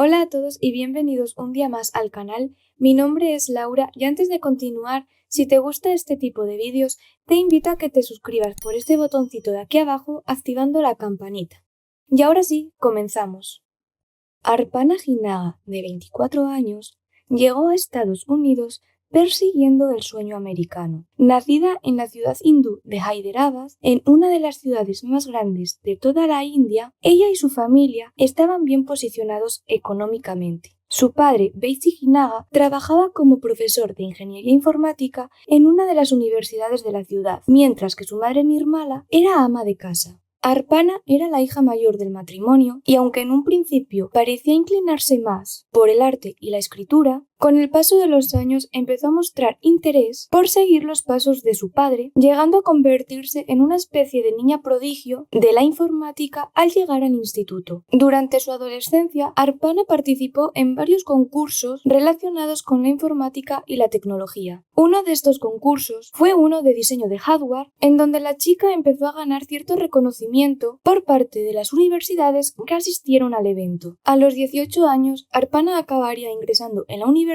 Hola a todos y bienvenidos un día más al canal. Mi nombre es Laura y antes de continuar, si te gusta este tipo de vídeos, te invito a que te suscribas por este botoncito de aquí abajo activando la campanita. Y ahora sí, comenzamos. Arpana Jinaga, de 24 años, llegó a Estados Unidos persiguiendo el sueño americano. Nacida en la ciudad hindú de Hyderabad, en una de las ciudades más grandes de toda la India, ella y su familia estaban bien posicionados económicamente. Su padre, Betsy Jinaga, trabajaba como profesor de ingeniería informática en una de las universidades de la ciudad, mientras que su madre Nirmala era ama de casa. Arpana era la hija mayor del matrimonio y aunque en un principio parecía inclinarse más por el arte y la escritura, con el paso de los años empezó a mostrar interés por seguir los pasos de su padre, llegando a convertirse en una especie de niña prodigio de la informática al llegar al instituto. Durante su adolescencia, Arpana participó en varios concursos relacionados con la informática y la tecnología. Uno de estos concursos fue uno de diseño de hardware, en donde la chica empezó a ganar cierto reconocimiento por parte de las universidades que asistieron al evento. A los 18 años, Arpana acabaría ingresando en la universidad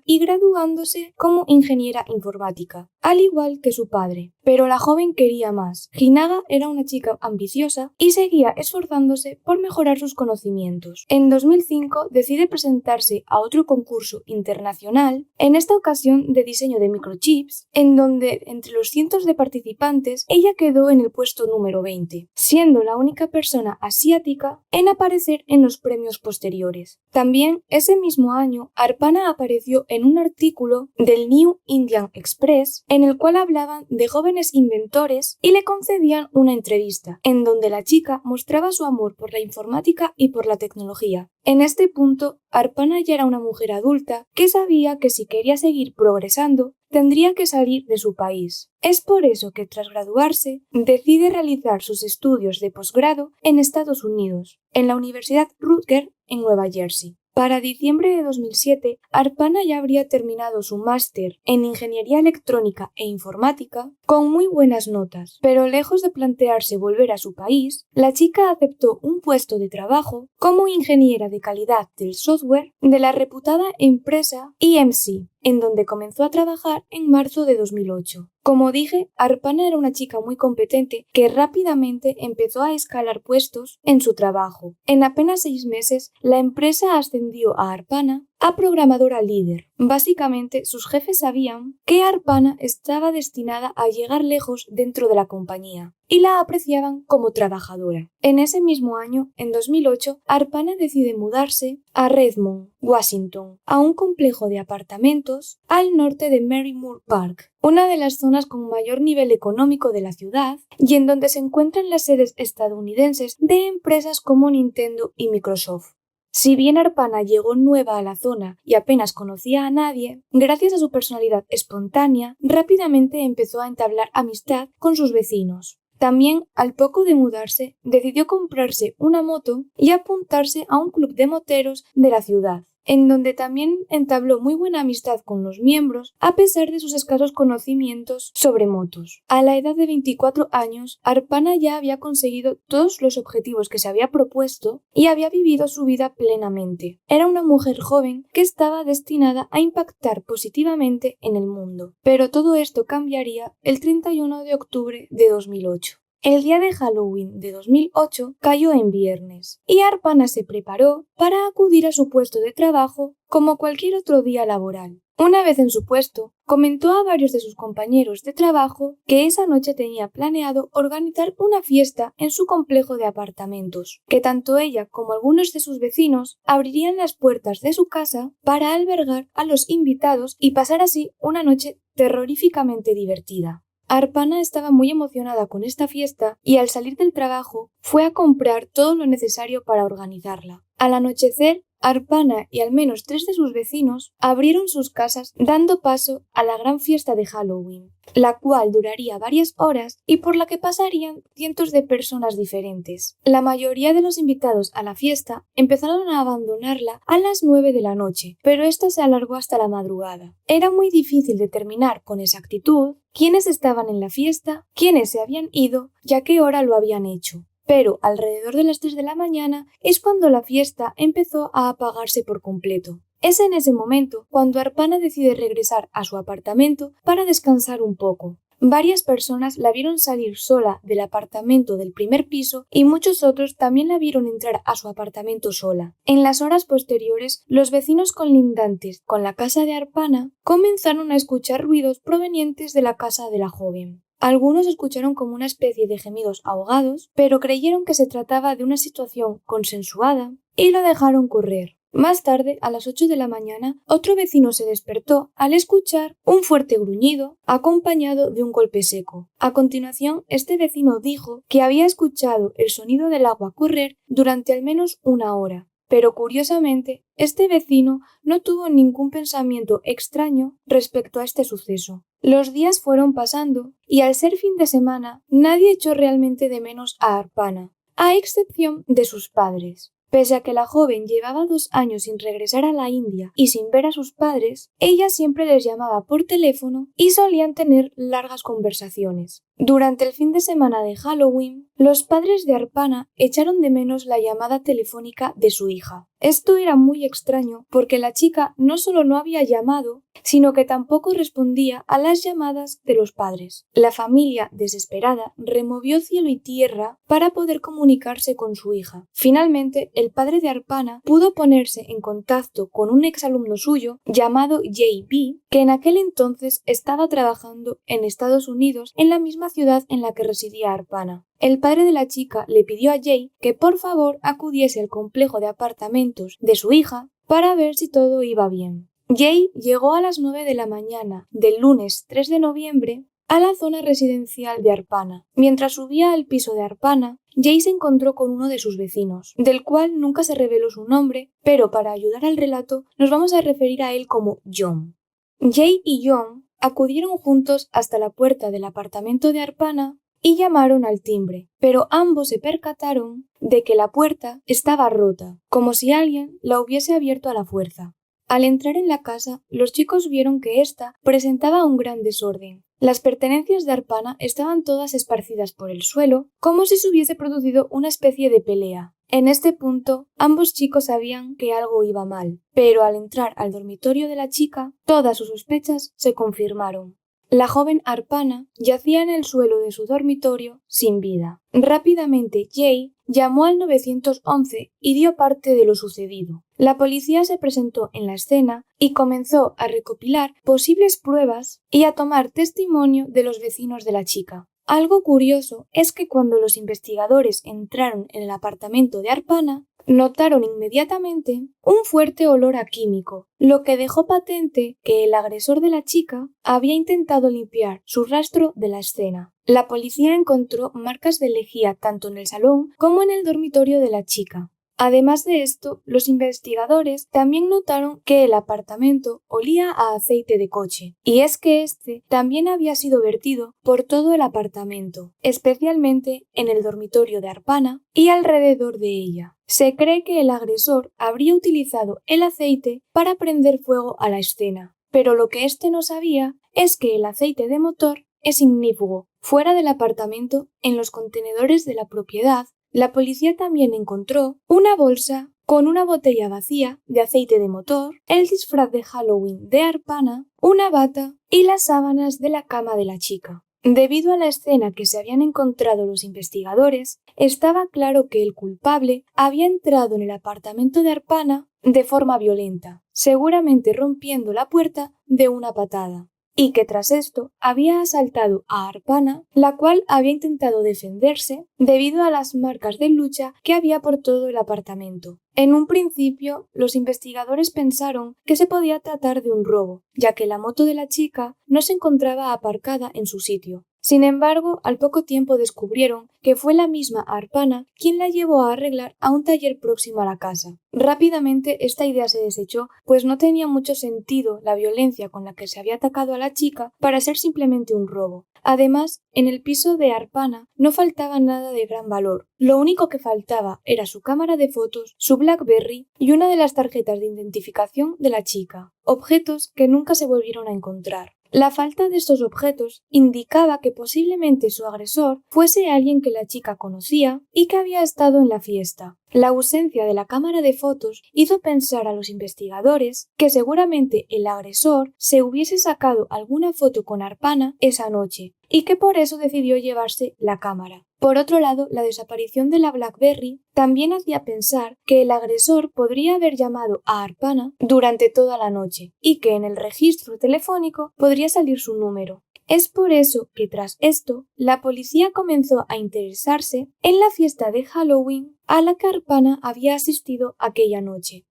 y graduándose como ingeniera informática, al igual que su padre. Pero la joven quería más. Jinaga era una chica ambiciosa y seguía esforzándose por mejorar sus conocimientos. En 2005 decide presentarse a otro concurso internacional, en esta ocasión de diseño de microchips, en donde entre los cientos de participantes ella quedó en el puesto número 20, siendo la única persona asiática en aparecer en los premios posteriores. También ese mismo año, Arpana apareció en un artículo del New Indian Express en el cual hablaban de jóvenes inventores y le concedían una entrevista, en donde la chica mostraba su amor por la informática y por la tecnología. En este punto, Arpana ya era una mujer adulta que sabía que si quería seguir progresando, tendría que salir de su país. Es por eso que tras graduarse, decide realizar sus estudios de posgrado en Estados Unidos, en la Universidad Rutgers en Nueva Jersey. Para diciembre de 2007, Arpana ya habría terminado su máster en Ingeniería Electrónica e Informática con muy buenas notas, pero lejos de plantearse volver a su país, la chica aceptó un puesto de trabajo como ingeniera de calidad del software de la reputada empresa EMC, en donde comenzó a trabajar en marzo de 2008. Como dije, Arpana era una chica muy competente que rápidamente empezó a escalar puestos en su trabajo. En apenas 6 meses, la empresa ascendió a Arpana a programadora líder. Básicamente, sus jefes sabían que Arpana estaba destinada a llegar lejos dentro de la compañía y la apreciaban como trabajadora. En ese mismo año, en 2008, Arpana decide mudarse a Redmond, Washington, a un complejo de apartamentos al norte de Marymoor Park, una de las zonas con mayor nivel económico de la ciudad y en donde se encuentran las sedes estadounidenses de empresas como Nintendo y Microsoft. Si bien Arpana llegó nueva a la zona y apenas conocía a nadie, gracias a su personalidad espontánea, rápidamente empezó a entablar amistad con sus vecinos. También, al poco de mudarse, decidió comprarse una moto y apuntarse a un club de moteros de la ciudad, en donde también entabló muy buena amistad con los miembros a pesar de sus escasos conocimientos sobre motos. A la edad de 24 años, Arpana ya había conseguido todos los objetivos que se había propuesto y había vivido su vida plenamente. Era una mujer joven que estaba destinada a impactar positivamente en el mundo, pero todo esto cambiaría el 31 de octubre de 2008. El día de Halloween de 2008 cayó en viernes y Arpana se preparó para acudir a su puesto de trabajo como cualquier otro día laboral. Una vez en su puesto, comentó a varios de sus compañeros de trabajo que esa noche tenía planeado organizar una fiesta en su complejo de apartamentos, que tanto ella como algunos de sus vecinos abrirían las puertas de su casa para albergar a los invitados y pasar así una noche terroríficamente divertida. Arpana estaba muy emocionada con esta fiesta y al salir del trabajo fue a comprar todo lo necesario para organizarla. Al anochecer, Arpana y al menos 3 de sus vecinos abrieron sus casas dando paso a la gran fiesta de Halloween, la cual duraría varias horas y por la que pasarían cientos de personas diferentes. La mayoría de los invitados a la fiesta empezaron a abandonarla a las 9 de la noche, pero esta se alargó hasta la madrugada. Era muy difícil determinar con exactitud quiénes estaban en la fiesta, quiénes se habían ido y a qué hora lo habían hecho. pero alrededor de las 3 de la mañana es cuando la fiesta empezó a apagarse por completo. Es en ese momento cuando Arpana decide regresar a su apartamento para descansar un poco. Varias personas la vieron salir sola del apartamento del primer piso y muchos otros también la vieron entrar a su apartamento sola. En las horas posteriores, los vecinos colindantes con la casa de Arpana comenzaron a escuchar ruidos provenientes de la casa de la joven. Algunos escucharon como una especie de gemidos ahogados, pero creyeron que se trataba de una situación consensuada y lo dejaron correr. Más tarde, a las 8 de la mañana, otro vecino se despertó al escuchar un fuerte gruñido acompañado de un golpe seco. A continuación, este vecino dijo que había escuchado el sonido del agua correr durante al menos una hora. Pero curiosamente, este vecino no tuvo ningún pensamiento extraño respecto a este suceso. Los días fueron pasando y al ser fin de semana, nadie echó realmente de menos a Arpana, a excepción de sus padres. Pese a que la joven llevaba 2 años sin regresar a la India y sin ver a sus padres, ella siempre les llamaba por teléfono y solían tener largas conversaciones. Durante el fin de semana de Halloween, los padres de Arpana echaron de menos la llamada telefónica de su hija. Esto era muy extraño porque la chica no solo no había llamado, sino que tampoco respondía a las llamadas de los padres. La familia, desesperada, removió cielo y tierra para poder comunicarse con su hija. Finalmente, el padre de Arpana pudo ponerse en contacto con un exalumno suyo llamado J.B., que en aquel entonces estaba trabajando en Estados Unidos en la misma ciudad en la que residía Arpana. El padre de la chica le pidió a Jay que por favor acudiese al complejo de apartamentos de su hija para ver si todo iba bien. Jay llegó a las 9 de la mañana del lunes 3 de noviembre a la zona residencial de Arpana. Mientras subía al piso de Arpana, Jay se encontró con uno de sus vecinos, del cual nunca se reveló su nombre, pero para ayudar al relato nos vamos a referir a él como John. Jay y John acudieron juntos hasta la puerta del apartamento de Arpana y llamaron al timbre, pero ambos se percataron de que la puerta estaba rota, como si alguien la hubiese abierto a la fuerza. Al entrar en la casa, los chicos vieron que ésta presentaba un gran desorden. Las pertenencias de Arpana estaban todas esparcidas por el suelo, como si se hubiese producido una especie de pelea. En este punto, ambos chicos sabían que algo iba mal, pero al entrar al dormitorio de la chica, todas sus sospechas se confirmaron. La joven Arpana yacía en el suelo de su dormitorio sin vida. Rápidamente Jay llamó al 911 y dio parte de lo sucedido. La policía se presentó en la escena y comenzó a recopilar posibles pruebas y a tomar testimonio de los vecinos de la chica. Algo curioso es que cuando los investigadores entraron en el apartamento de Arpana, notaron inmediatamente un fuerte olor a químico, lo que dejó patente que el agresor de la chica había intentado limpiar su rastro de la escena. La policía encontró marcas de lejía tanto en el salón como en el dormitorio de la chica. Además de esto, los investigadores también notaron que el apartamento olía a aceite de coche, y es que este también había sido vertido por todo el apartamento, especialmente en el dormitorio de Arpana y alrededor de ella. Se cree que el agresor habría utilizado el aceite para prender fuego a la escena, pero lo que este no sabía es que el aceite de motor es ignífugo. Fuera del apartamento, en los contenedores de la propiedad, la policía también encontró una bolsa con una botella vacía de aceite de motor, el disfraz de Halloween de Arpana, una bata y las sábanas de la cama de la chica. Debido a la escena que se habían encontrado los investigadores, estaba claro que el culpable había entrado en el apartamento de Arpana de forma violenta, seguramente rompiendo la puerta de una patada, y que tras esto había asaltado a Arpana, la cual había intentado defenderse debido a las marcas de lucha que había por todo el apartamento. En un principio, los investigadores pensaron que se podía tratar de un robo, ya que la moto de la chica no se encontraba aparcada en su sitio. Sin embargo, al poco tiempo descubrieron que fue la misma Arpana quien la llevó a arreglar a un taller próximo a la casa. Rápidamente esta idea se desechó, pues no tenía mucho sentido la violencia con la que se había atacado a la chica para ser simplemente un robo. Además, en el piso de Arpana no faltaba nada de gran valor. Lo único que faltaba era su cámara de fotos, su BlackBerry y una de las tarjetas de identificación de la chica, objetos que nunca se volvieron a encontrar. La falta de estos objetos indicaba que posiblemente su agresor fuese alguien que la chica conocía y que había estado en la fiesta. La ausencia de la cámara de fotos hizo pensar a los investigadores que seguramente el agresor se hubiese sacado alguna foto con Arpana esa noche y que por eso decidió llevarse la cámara. Por otro lado, la desaparición de la BlackBerry también hacía pensar que el agresor podría haber llamado a Arpana durante toda la noche y que en el registro telefónico podría salir su número. Es por eso que tras esto, la policía comenzó a interesarse en la fiesta de Halloween a la que Arpana había asistido aquella noche.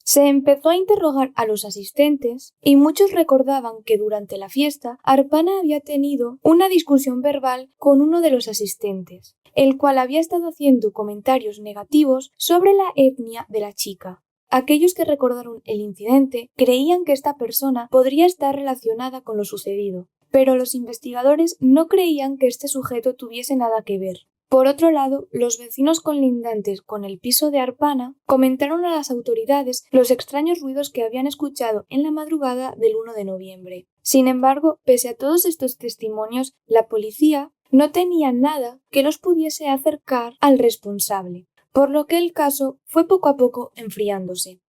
Se empezó a interrogar a los asistentes y muchos recordaban que durante la fiesta Arpana había tenido una discusión verbal con uno de los asistentes, el cual había estado haciendo comentarios negativos sobre la etnia de la chica. Aquellos que recordaron el incidente creían que esta persona podría estar relacionada con lo sucedido, pero los investigadores no creían que este sujeto tuviese nada que ver. Por otro lado, los vecinos colindantes con el piso de Arpana comentaron a las autoridades los extraños ruidos que habían escuchado en la madrugada del 1 de noviembre. Sin embargo, pese a todos estos testimonios, la policía no tenía nada que los pudiese acercar al responsable, por lo que el caso fue poco a poco enfriándose.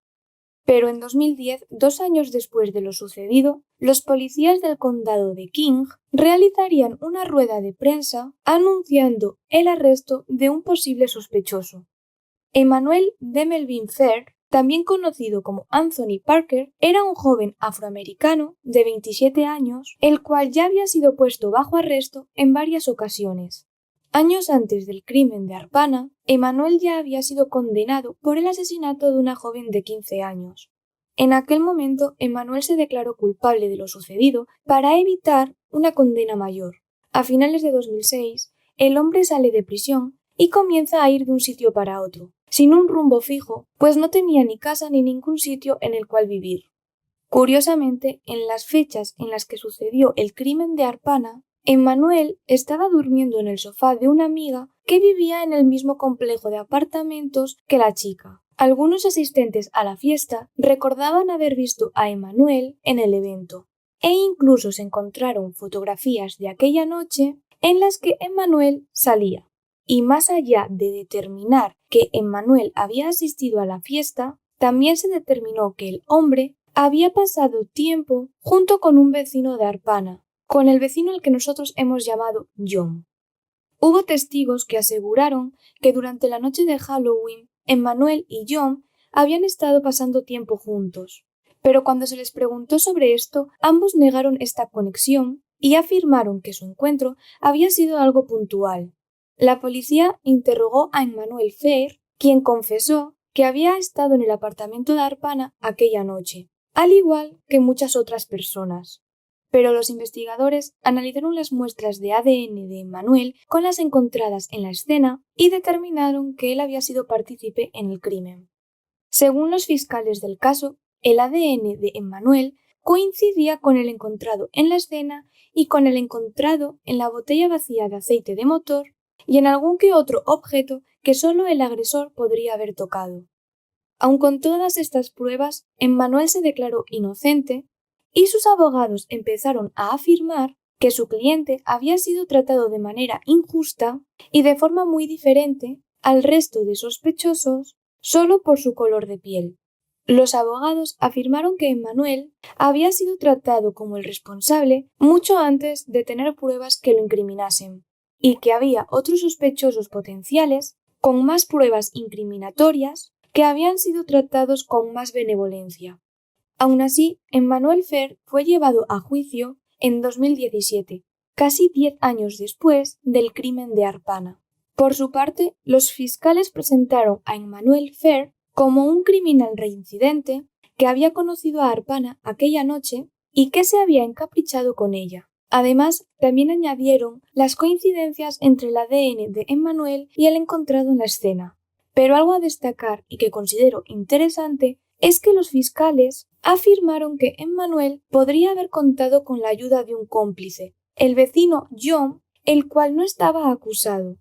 Pero en 2010, 2 años después de lo sucedido, los policías del condado de King realizarían una rueda de prensa anunciando el arresto de un posible sospechoso. Emmanuel de Melvin Fair, también conocido como Anthony Parker, era un joven afroamericano de 27 años, el cual ya había sido puesto bajo arresto en varias ocasiones. Años antes del crimen de Arpana, Emmanuel ya había sido condenado por el asesinato de una joven de 15 años. En aquel momento, Emmanuel se declaró culpable de lo sucedido para evitar una condena mayor. A finales de 2006, el hombre sale de prisión y comienza a ir de un sitio para otro, sin un rumbo fijo, pues no tenía ni casa ni ningún sitio en el cual vivir. Curiosamente, en las fechas en las que sucedió el crimen de Arpana, Emmanuel estaba durmiendo en el sofá de una amiga que vivía en el mismo complejo de apartamentos que la chica. Algunos asistentes a la fiesta recordaban haber visto a Emmanuel en el evento, e incluso se encontraron fotografías de aquella noche en las que Emmanuel salía. Y más allá de determinar que Emmanuel había asistido a la fiesta, también se determinó que el hombre había pasado tiempo junto con un vecino de Arpana, con el vecino al que nosotros hemos llamado John. Hubo testigos que aseguraron que durante la noche de Halloween, Emmanuel y John habían estado pasando tiempo juntos, pero cuando se les preguntó sobre esto, ambos negaron esta conexión y afirmaron que su encuentro había sido algo puntual. La policía interrogó a Emmanuel Fair, quien confesó que había estado en el apartamento de Arpana aquella noche, al igual que muchas otras personas. Pero los investigadores analizaron las muestras de ADN de Emmanuel con las encontradas en la escena y determinaron que él había sido partícipe en el crimen. Según los fiscales del caso, el ADN de Emmanuel coincidía con el encontrado en la escena y con el encontrado en la botella vacía de aceite de motor y en algún que otro objeto que solo el agresor podría haber tocado. Aun con todas estas pruebas, Emmanuel se declaró inocente y sus abogados empezaron a afirmar que su cliente había sido tratado de manera injusta y de forma muy diferente al resto de sospechosos solo por su color de piel. Los abogados afirmaron que Emmanuel había sido tratado como el responsable mucho antes de tener pruebas que lo incriminasen, y que había otros sospechosos potenciales con más pruebas incriminatorias que habían sido tratados con más benevolencia. Aún así, Emmanuel Fair fue llevado a juicio en 2017, casi 10 años después del crimen de Arpana. Por su parte, los fiscales presentaron a Emmanuel Fair como un criminal reincidente que había conocido a Arpana aquella noche y que se había encaprichado con ella. Además, también añadieron las coincidencias entre el ADN de Emmanuel y el encontrado en la escena. Pero algo a destacar y que considero interesante es que los fiscales afirmaron que Emmanuel podría haber contado con la ayuda de un cómplice, el vecino John, el cual no estaba acusado.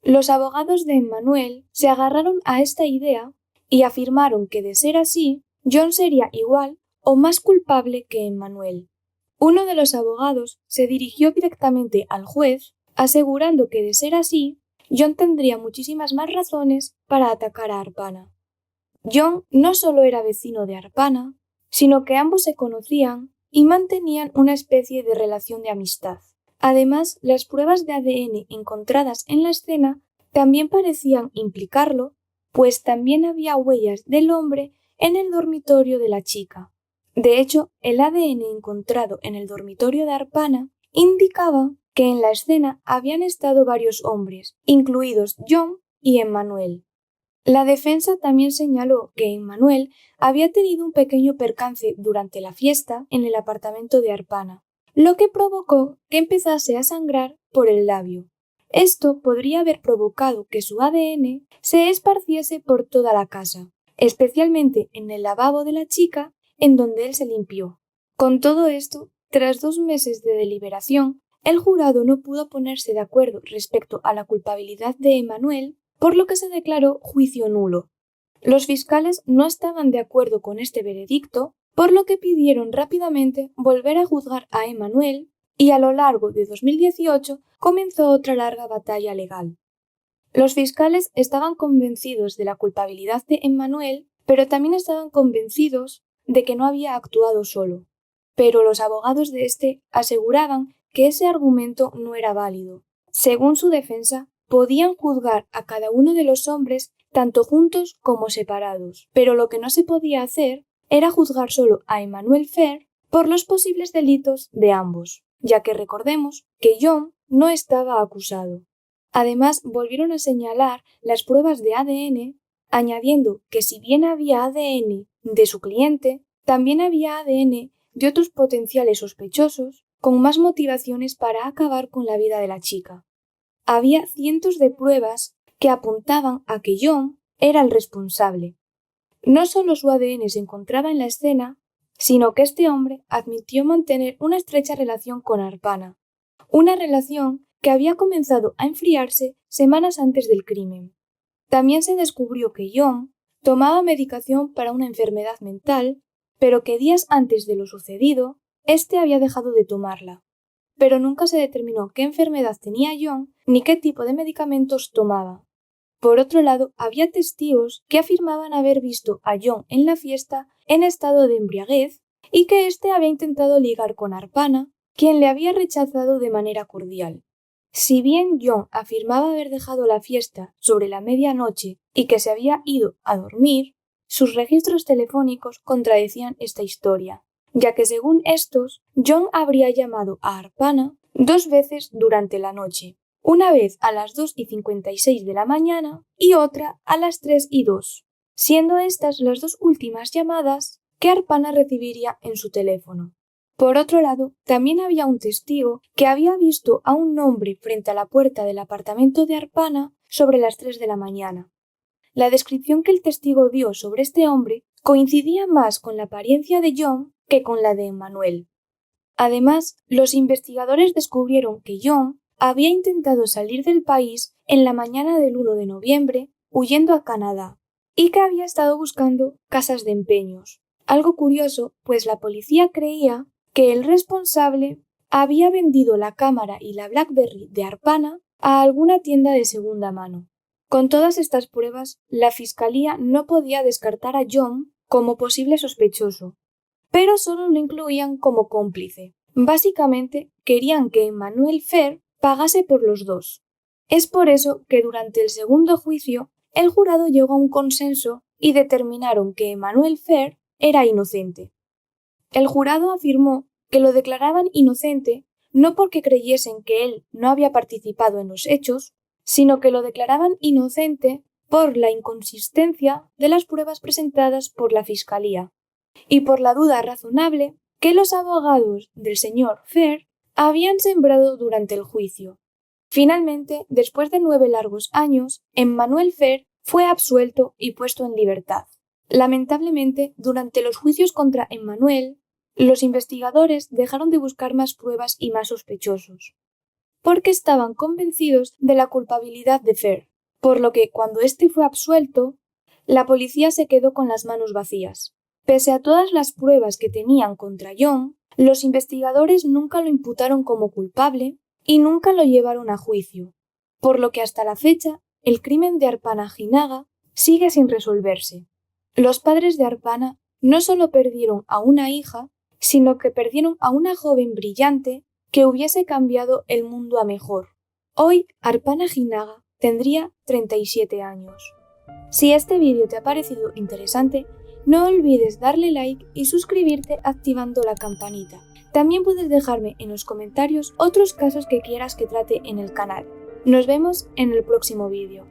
Los abogados de Emmanuel se agarraron a esta idea y afirmaron que, de ser así, John sería igual o más culpable que Emmanuel. Uno de los abogados se dirigió directamente al juez, asegurando que de ser así, John tendría muchísimas más razones para atacar a Arpana. John no solo era vecino de Arpana, sino que ambos se conocían y mantenían una especie de relación de amistad. Además, las pruebas de ADN encontradas en la escena también parecían implicarlo, pues también había huellas del hombre en el dormitorio de la chica. De hecho, el ADN encontrado en el dormitorio de Arpana indicaba que en la escena habían estado varios hombres, incluidos John y Emmanuel. La defensa también señaló que Emmanuel había tenido un pequeño percance durante la fiesta en el apartamento de Arpana, lo que provocó que empezase a sangrar por el labio. Esto podría haber provocado que su ADN se esparciese por toda la casa, especialmente en el lavabo de la chica, en donde él se limpió. Con todo esto, tras 2 meses de deliberación, el jurado no pudo ponerse de acuerdo respecto a la culpabilidad de Emmanuel, por lo que se declaró juicio nulo. Los fiscales no estaban de acuerdo con este veredicto, por lo que pidieron rápidamente volver a juzgar a Emmanuel, y a lo largo de 2018 comenzó otra larga batalla legal. Los fiscales estaban convencidos de la culpabilidad de Emmanuel, pero también estaban convencidos de que no había actuado solo. Pero los abogados de este aseguraban que ese argumento no era válido. Según su defensa, podían juzgar a cada uno de los hombres tanto juntos como separados, pero lo que no se podía hacer era juzgar solo a Emmanuel Fair por los posibles delitos de ambos, ya que recordemos que John no estaba acusado. Además, volvieron a señalar las pruebas de ADN, añadiendo que si bien había ADN de su cliente, también había ADN de otros potenciales sospechosos con más motivaciones para acabar con la vida de la chica. Había cientos de pruebas que apuntaban a que John era el responsable. No solo su ADN se encontraba en la escena, sino que este hombre admitió mantener una estrecha relación con Arpana, una relación que había comenzado a enfriarse semanas antes del crimen. También se descubrió que John tomaba medicación para una enfermedad mental, pero que días antes de lo sucedido, este había dejado de tomarla. Pero nunca se determinó qué enfermedad tenía John ni qué tipo de medicamentos tomaba. Por otro lado, había testigos que afirmaban haber visto a John en la fiesta en estado de embriaguez y que éste había intentado ligar con Arpana, quien le había rechazado de manera cordial. Si bien John afirmaba haber dejado la fiesta sobre la medianoche y que se había ido a dormir, sus registros telefónicos contradecían esta historia, ya que según estos, John habría llamado a Arpana 2 veces durante la noche, una vez a las 2:56 de la mañana y otra a las 3:02, siendo estas las 2 últimas llamadas que Arpana recibiría en su teléfono. Por otro lado, también había un testigo que había visto a un hombre frente a la puerta del apartamento de Arpana sobre las 3 de la mañana. La descripción que el testigo dio sobre este hombre coincidía más con la apariencia de John que con la de Emmanuel. Además, los investigadores descubrieron que John había intentado salir del país en la mañana del 1 de noviembre, huyendo a Canadá, y que había estado buscando casas de empeños. Algo curioso, pues la policía creía que el responsable había vendido la cámara y la BlackBerry de Arpana a alguna tienda de segunda mano. Con todas estas pruebas, la fiscalía no podía descartar a John como posible sospechoso, pero solo lo incluían como cómplice. Básicamente, querían que Emmanuel Fair pagase por los dos. Es por eso que durante el segundo juicio, el jurado llegó a un consenso y determinaron que Emmanuel Fair era inocente. El jurado afirmó que lo declaraban inocente no porque creyesen que él no había participado en los hechos, sino que lo declaraban inocente por la inconsistencia de las pruebas presentadas por la fiscalía y por la duda razonable que los abogados del señor Fair habían sembrado durante el juicio. Finalmente, después de 9 largos años, Emmanuel Fair fue absuelto y puesto en libertad. Lamentablemente, durante los juicios contra Emmanuel, los investigadores dejaron de buscar más pruebas y más sospechosos, porque estaban convencidos de la culpabilidad de Fair, por lo que cuando éste fue absuelto, la policía se quedó con las manos vacías. Pese a todas las pruebas que tenían contra John, Los investigadores nunca lo imputaron como culpable y nunca lo llevaron a juicio, por lo que hasta la fecha el crimen de Arpana Ajinaga sigue sin resolverse. Los padres de Arpana no solo perdieron a una hija, sino que perdieron a una joven brillante que hubiese cambiado el mundo a mejor. Hoy Arpana Ajinaga tendría 37 años. Si este vídeo te ha parecido interesante, no olvides darle like y suscribirte activando la campanita. También puedes dejarme en los comentarios otros casos que quieras que trate en el canal. Nos vemos en el próximo vídeo.